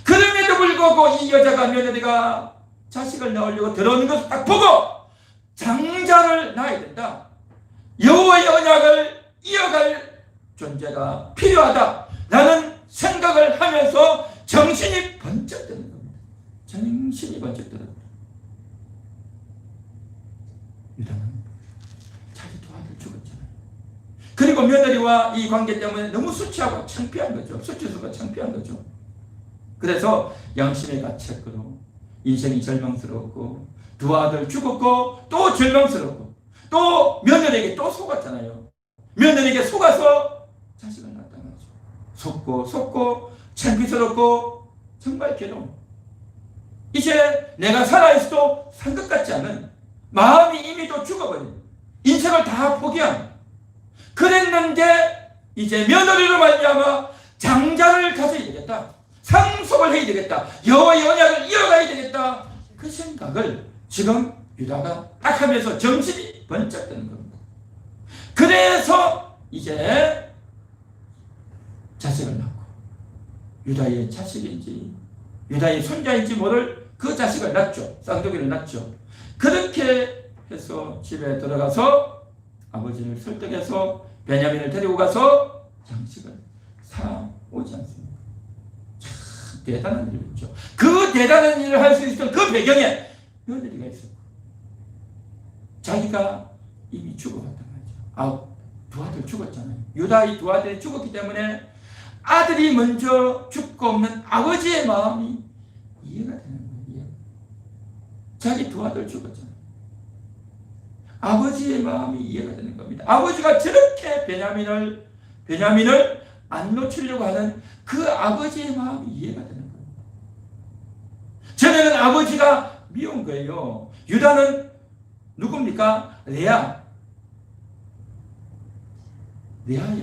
그럼에도 불구하고 이 여자가 며느리가 자식을 낳으려고 들어오는 것을 딱 보고 장자를 낳아야 된다. 여호와의 언약을 이어갈 존재가 필요하다. 라는 생각을 하면서 정신이 번쩍 드는 겁니다. 정신이 번쩍 드는 겁니다. 유다는 자기 두 아들 죽었잖아요. 그리고 며느리와 이 관계 때문에 너무 수치하고 창피한 거죠. 수치스럽고 창피한 거죠. 그래서 양심의 가책으로 인생이 절망스럽고 두 아들 죽었고 또 절망스럽고 또 며느리에게 또 속았잖아요. 며느리에게 속아서 자식을 낳았다는 거죠. 속고 창피스럽고 정말 괴로움. 이제 내가 살아있어도 산 것 같지 않은 마음이 이미 또 죽어버린 인생을 다 포기한 그랬는데 이제 며느리로 말미암아 장자를 가져야 되겠다. 상속을 해야 되겠다. 여호와의 언약을 이어가야 되겠다. 그 생각을 지금 유다가 딱 하면서 정신이 번쩍 드는 겁니다. 그래서 이제 자식을 낳고 유다의 자식인지 유다의 손자인지 모를 그 자식을 낳죠. 쌍둥이를 낳죠. 그렇게 해서 집에 들어가서 아버지를 설득해서 베냐민을 데리고 가서 장식을 사오지 않습니다. 참 대단한 일이죠. 그 대단한 일을 할 수 있었던 그 배경에 며느리가 있었고 자기가 이미 죽어갔단 말이죠. 두 아들 죽었잖아요. 유다의 두 아들이 죽었기 때문에 아들이 먼저 죽고 없는 아버지의 마음이 이해가 되는 거예요. 자기 두 아들 죽었잖아요. 아버지의 마음이 이해가 되는 겁니다. 아버지가 저렇게 베냐민을 안 놓치려고 하는 그 아버지의 마음이 이해가 되는 겁니다. 전에는 아버지가 미운 거예요. 유다는 누굽니까? 레아의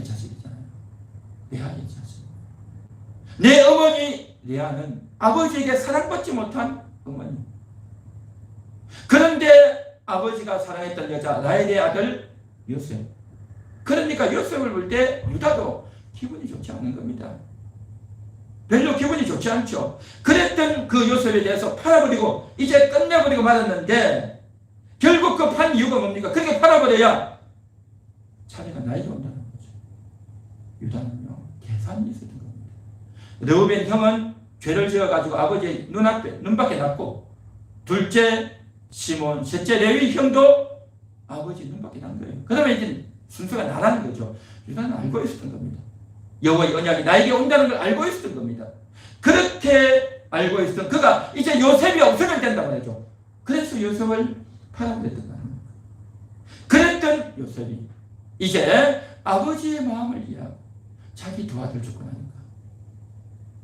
자식이잖아요. 레아의 자식. 내 어머니 레아는 아버지에게 사랑받지 못한 어머니. 그런데 아버지가 사랑했던 여자 라헬의 아들 요셉. 그러니까 요셉을 볼 때 유다도 기분이 좋지 않는 겁니다. 별로 기분이 좋지 않죠. 그랬던 그 요셉에 대해서 팔아버리고 이제 끝내버리고 말았는데 결국 그 판 이유가 뭡니까? 그렇게 팔아버려야 차례가 나에게 온다는 거죠. 유다는요 계산이 있었던 겁니다. 르우벤 형은 죄를 지어가지고 아버지의 눈밖에 났고 둘째 시몬, 셋째 레위 형도 아버지 눈밖에 난 거예요. 그러면 이제 순서가 나라는 거죠. 유다는 알고 있었던 겁니다. 여호와의 언약이 나에게 온다는 걸 알고 있었던 겁니다. 그렇게 알고 있었던 그가 이제 요셉이 없어져야 된단 말이죠. 그래서 요셉을 팔아버렸던 거예요. 그랬던 요셉이 이제 아버지의 마음을 이해하고 자기 두 아들 죽고 나니까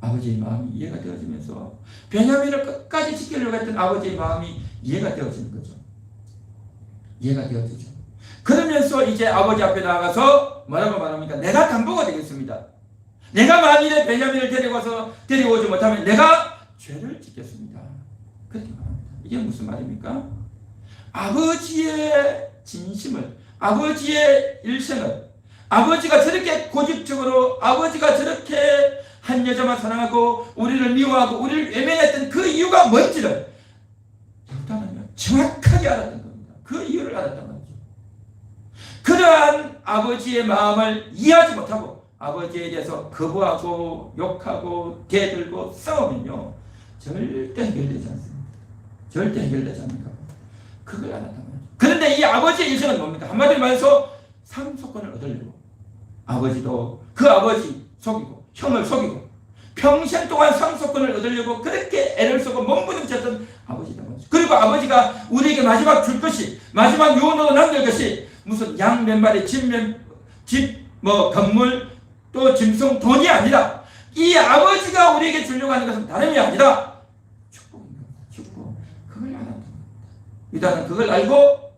아버지의 마음이 이해가 되어지면서 베냐민을 끝까지 지키려고 했던 아버지의 마음이 이해가 되어지는 거죠. 이해가 되어지죠. 그러면서 이제 아버지 앞에 나가서 뭐라고 말합니까? 내가 담보가 되겠습니다. 내가 만일에 베냐민을 데리고오지 못하면 내가 죄를 짓겠습니다. 그렇게 말합니다. 이게 무슨 말입니까? 아버지의 진심을, 아버지의 일생을, 아버지가 저렇게 고집적으로, 아버지가 저렇게 한 여자만 사랑하고 우리를 미워하고 우리를 외면했던 그 이유가 뭔지를 유다는 정확하게 알았던 겁니다. 그 이유를 알았단 말이죠. 그러한 아버지의 마음을 이해하지 못하고 아버지에 대해서 거부하고 욕하고 대들고 싸우면요 절대 해결되지 않습니다. 절대 해결되지 않는다. 그걸 알았단 말이죠. 그런데 이 아버지의 인생은 뭡니까? 한마디로 말해서 상속권을 얻으려고 아버지도 그 아버지 속이고 형을 속이고 평생 동안 상속권을 얻으려고 그렇게 애를 쓰고 몸부림쳤던 아버지다. 그리고 아버지가 우리에게 마지막 줄 것이, 마지막 유언으로 남길 것이 무슨 양 몇 마리, 건물, 또 짐승, 돈이 아니라 이 아버지가 우리에게 주려고 하는 것은 다름이 아니라 축복입니다. 축복. 그걸 알았던 겁니다. 유다는 그걸 알고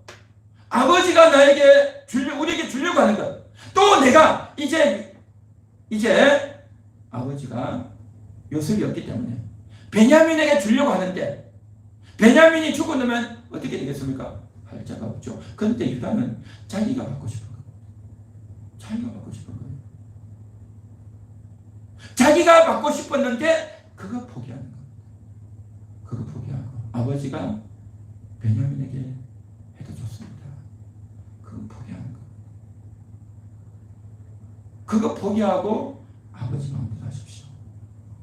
아버지가 우리에게 주려고 하는 것, 또 내가 이제 아버지가 요셉이 없기 때문에 베냐민에게 주려고 하는데 베냐민이 죽고 나면 어떻게 되겠습니까? 할 자가 없죠. 그런데 유다는 자기가 받고 싶은 거예요. 자기가 받고 싶은 거예요. 자기가 받고 싶었는데 그거 포기하는 거예요. 그거 포기하고 아버지가 베냐민에게 해도 좋습니다. 그거 포기하는 거예요. 그거 포기하고 아버지 마음대로 하십시오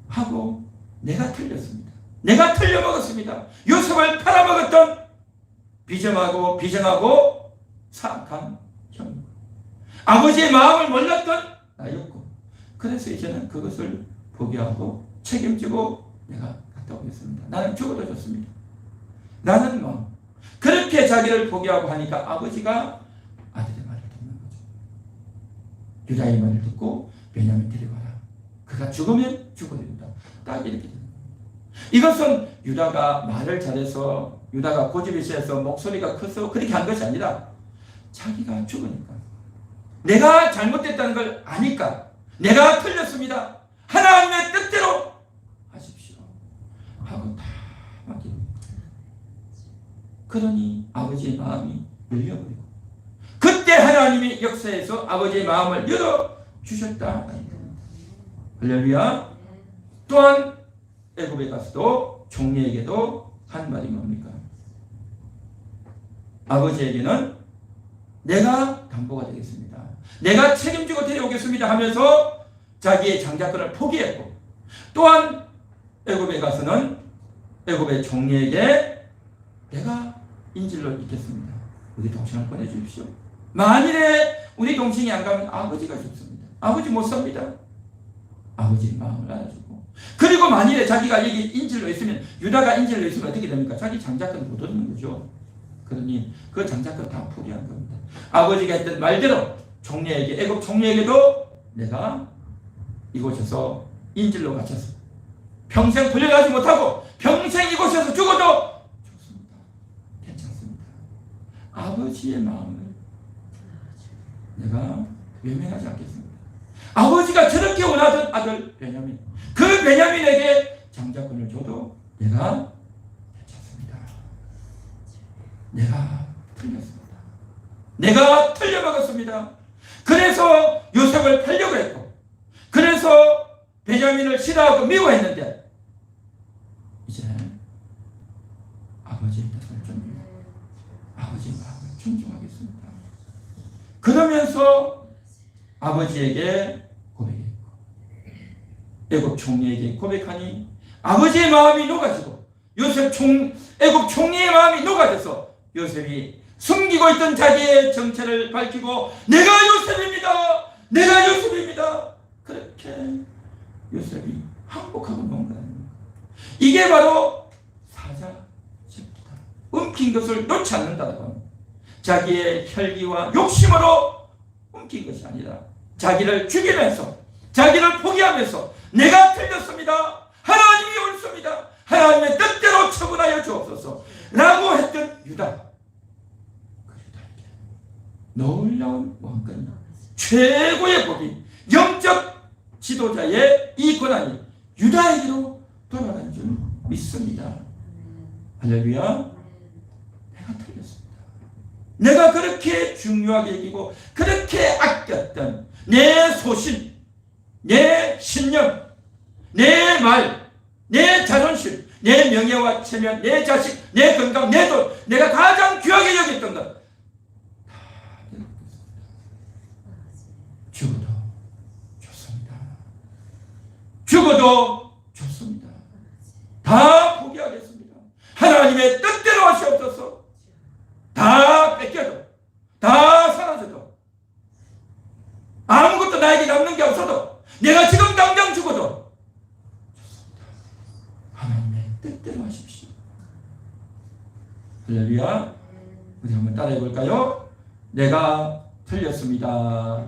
하고 내가 틀렸습니다. 내가 틀려먹었습니다. 요셉을 팔아먹었던 비정하고 사악한 형, 아버지의 마음을 몰랐던 나였고, 그래서 이제는 그것을 포기하고 책임지고 내가 갔다 오겠습니다. 나는 죽어도 좋습니다. 나는 뭐 그렇게 자기를 포기하고 하니까 아버지가 아들의 말을 듣는 거죠. 유다의 말을 듣고 베냐민 데려가라. 그가 죽으면 죽어야 된다. 딱 이렇게 되는 겁니다. 이것은 유다가 말을 잘해서, 유다가 고집이 세서, 목소리가 커서 그렇게 한 것이 아니라 자기가 죽으니까, 내가 잘못됐다는 걸 아니까, 내가 틀렸습니다, 하나님의 뜻대로 하십시오 하고 다 맡깁니다. 그러니 아버지의 마음이 열려버리고, 그때 하나님이 역사에서 아버지의 마음을 열어주셨다. 할렐루야. 또한 애굽에 가서도 종려에게도 한 말이 뭡니까? 아버지에게는 내가 담보가 되겠습니다, 내가 책임지고 데려오겠습니다 하면서 자기의 장자권을 포기했고, 또한 애굽에 가서는 애굽의 종려에게 내가 인질로 있겠습니다, 우리 동생을 보내주십시오. 만일에 우리 동생이 안 가면 아버지가 죽습니다. 아버지 못 삽니다. 아버지의 마음을 알아주고, 그리고 만일에 자기가 여기 인질로 있으면, 유다가 인질로 있으면 어떻게 됩니까? 자기 장자권을 못 얻는 거죠. 그러니 그 장자권 다 포기한 겁니다. 아버지가 했던 말대로 종려에게, 애굽 종려에게도 내가 이곳에서 인질로 갇혀서 평생 풀려나지 못하고 평생 이곳에서 죽어도 좋습니다, 괜찮습니다, 아버지의 마음을 내가 외면하지 않겠습니다. 아버지가 저렇게 원하던 아들 베냐민, 그 베냐민에게 장자권을 줘도 내가 괜찮습니다. 내가 틀렸습니다. 내가 틀려먹었습니다. 그래서 요셉을 팔려고 했고, 그래서 베냐민을 싫어하고 미워했는데, 이제 아버지의 뜻을 존중해, 아버지의 마음을 존중하겠습니다. 그러면서 아버지에게 고백했고, 애굽 총리에게 고백하니 아버지의 마음이 녹아지고, 애굽 총리의 마음이 녹아져서 요셉이 숨기고 있던 자기의 정체를 밝히고, 내가 요셉입니다, 내가 요셉입니다, 그렇게 요셉이 항복하고 넘어가는, 이게 바로 사자십니다. 움킨 것을 놓지 않는다고 합니다. 자기의 혈기와 욕심으로 움킨 것이 아니라 자기를 죽이면서, 자기를 포기하면서 내가 틀렸습니다, 하나님이 옳습니다, 하나님의 뜻대로 처분하여 주옵소서 라고 했던 유다, 그 유다에게 놀라운 왕권이, 최고의 법이, 영적 지도자의 이 권한이 유다에게로 돌아간 줄 믿습니다. 할렐루야. 내가 틀렸습니다. 내가 그렇게 중요하게 여기고 그렇게 아꼈던 내 소신, 내 신념, 내 말, 내 자존심, 내 명예와 체면, 내 자식, 내 건강, 내 돈, 내가 가장 귀하게 여겼던 것 다 죽어도 좋습니다. 죽어도 좋습니다. 다 포기하겠습니다. 하나님의 뜻대로 하시옵소서. 다 뺏겨도, 다 사라져도, 아무것도 나에게 남는 게 없어도, 내가 지금 당장 죽어도 좋습니다. 하나님의 뜻대로 하십시오. 할렐루야. 우리 한번 따라해 볼까요? 내가 틀렸습니다.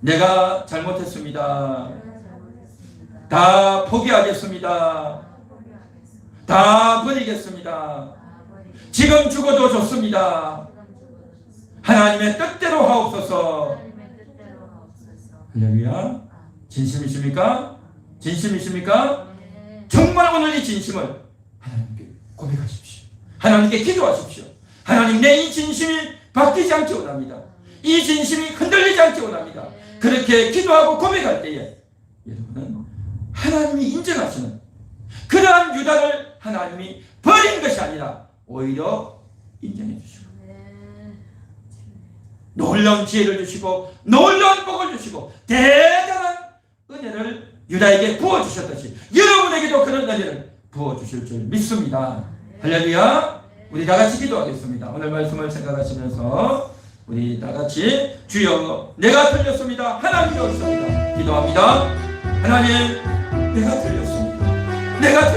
내가 잘못했습니다. 다 포기하겠습니다. 다 버리겠습니다. 지금 죽어도 좋습니다. 하나님의 뜻대로 하옵소서. 할렐루야. 진심이십니까? 진심이십니까? 정말 오늘 이 진심을 하나님께 고백하십시오. 하나님께 기도하십시오. 하나님, 내 이 진심이 바뀌지 않기 원합니다. 이 진심이 흔들리지 않기 원합니다. 그렇게 기도하고 고백할 때에 여러분은 하나님이 인정하시는 그러한 유다를 하나님이 버린 것이 아니라 오히려 인정해 주시고, 놀라운 지혜를 주시고, 놀라운 복을 주시고, 대단한 은혜를 유다에게 부어주셨듯이 여러분에게도 그런 은혜를 부어주실 줄 믿습니다. 할렐루야. 우리 다같이 기도하겠습니다. 오늘 말씀을 생각하시면서 우리 다같이 주여, 내가 틀렸습니다, 하나님이 옳습니다 기도합니다. 하나님, 내가 틀렸습니다. 내가